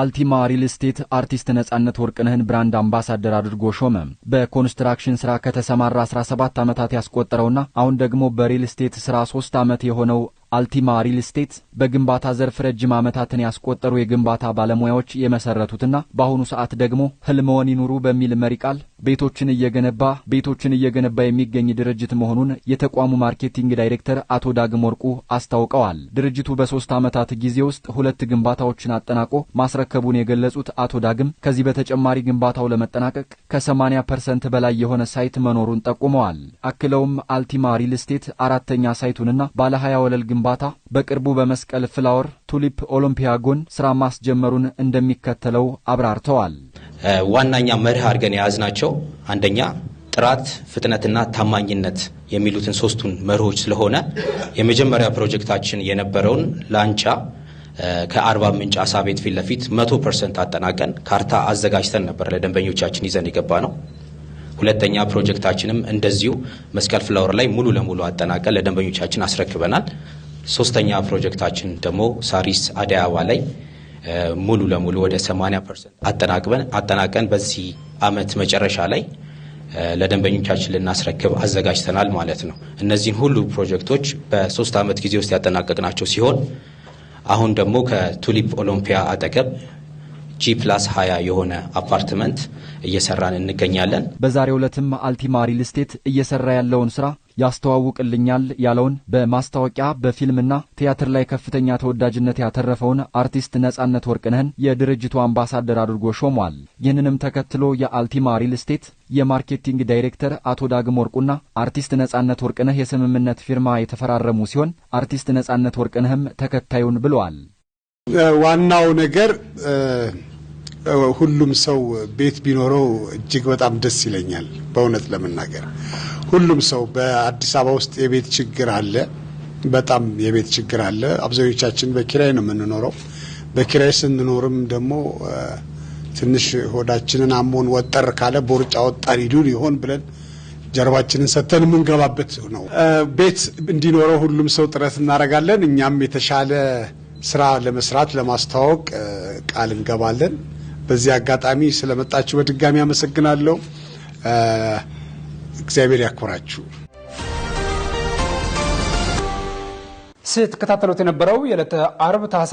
አልቲማ ሪል ስቴት አርቲስት ነጻነት ወርቅነህን ብራንድ አምባሳደር አድርጎ ሾመ። በኮንስትራክሽን ስራ ከተሰማራ 17 ዓመታት ያስቆጠረውና አሁን ደግሞ በሪል ስቴት ስራ 3 ዓመት የሆነው አልቲማ ሪል ስቴት በግንባታ ዘርፍ ረጅም ዓመታትን ያስቆጠሩ የግንባታ ባለሙያዎች የመሰረቱትና በአሁኑ ሰዓት ደግሞ ህልምዎን ይኑሩ በሚል መሪ ቃል ቤቶችን እየገነባ የሚገኝ ድርጅት መሆኑን የተቋሙ ማርኬቲንግ ዳይሬክተር አቶ ዳግም ወርቁ አስታውቀዋል። ድርጅቱ በ3 ዓመታት ጊዜ ውስጥ 2 ግንባታዎችን አጠናቆ ማስረከቡን የገለጹት አቶ ዳግም ከዚህ በተጨማሪ ግንባታው ለመጠናቀቅ ከ80% በላይ የሆነ ሳይት መኖሩን ጠቁመዋል። አክለውም አልቲማ ሪል ስቴት አራተኛ ሳይቱንና ባለ 20 ወለል ግንባታ በቅርቡ በመስቀል ፍላወር ቱሊፕ ኦሎምፒያ ጎን ስራ ማስጀመሩን እንደሚከተለው አብራርተዋል። ዋናኛ መርህ አድርገን የያዝናቸው አንደኛ ጥራት፣ ፍጥነትና ታማኝነት የሚሉትን ሶስቱን መርሆች ስለሆነ የመጀመሪያ ፕሮጀክታችን የነበረውን ላንቻ ከአርባ ምንጭ አሳ ቤት ፊት ለፊት 100% አጠናቀን ካርታ አዘጋጅተን ነበር ለደንበኞቻችን ይዘን የገባ ነው። ሁለተኛ ፕሮጀክታችንም እንደዚሁ መስቀል ፍላወር ላይ ሙሉ ለሙሉ አጠናቀን ለደንበኞቻችን አስረክበናል። ሶስተኛ ፕሮጀክታችን ደግሞ ሳሪስ አዲስ አበባ ላይ ሙሉ ለሙሉ ወደ 80% አጠናቀን በዚህ አመት መጨረሻ ላይ ለደንበኞቻችን ልናስረክብ አዘጋጅተናል ማለት ነው። እነዚህን ሁሉ ፕሮጀክቶች በ3 አመት ጊዜ ውስጥ ያጠናቀቅናቸው ሲሆን አሁን ደግሞ ከቱሊፕ ኦሎምፒያ አጠገብ G+20 የሆነ አፓርትመንት እየሰራን እንገኛለን። በዛሬው ዕለትም አልቲማ ሪል ስቴት እየሰራ ያለውን ስራ ያስተዋውቅልኛል ያለውን በማስታወቂያ በፊልምና ቲያትር ላይ ከፍተኛ ተወዳጅነት ያተረፈውን አርቲስት ነጻነት ወርቅነህን የድርጅቱ አምባሳደር አድርጎ ሾሟል። ይህንንም ተከትሎ የአልቲማ ሪል ስቴት የማርኬቲንግ ዳይሬክተር አቶ ዳግም ወርቁና አርቲስት ነጻነት ወርቅነህ የስምምነት ፊርማ የተፈራረሙ ሲሆን አርቲስት ነጻነት ወርቅነህም ተከታዩን ብለዋል። ዋናው ነገር ሁሉም ሰው ቤት ቢኖረው እጅግ በጣም ደስ ይለኛል። በእውነት ለመናገር ሁሉም ሰው በአዲስ አበባ ውስጥ የቤት ችግር አለ፣ በጣም የቤት ችግር አለ። አብዛኞቻችን በኪራይ ነው የምንኖረው። በኪራይ ስንኖርም ደግሞ ትንሽ ሆዳችንን አሞን ወጠር ካለ ቦርጫ ወጣን ይሆን ብለን ጀርባችንን ሰተን የምንገባበት ነው። ቤት እንዲኖረው ሁሉም ሰው ጥረት እናደርጋለን። እኛም የተሻለ ስራ ለመስራት ለማስተዋወቅ ቃል እንገባለን። በዚህ አጋጣሚ ስለመጣችሁ በድጋሚ አመሰግናለሁ። እግዚአብሔር ያክብራችሁ። ስትከታተሉት የነበረው የዕለተ አርብ ታህሳስ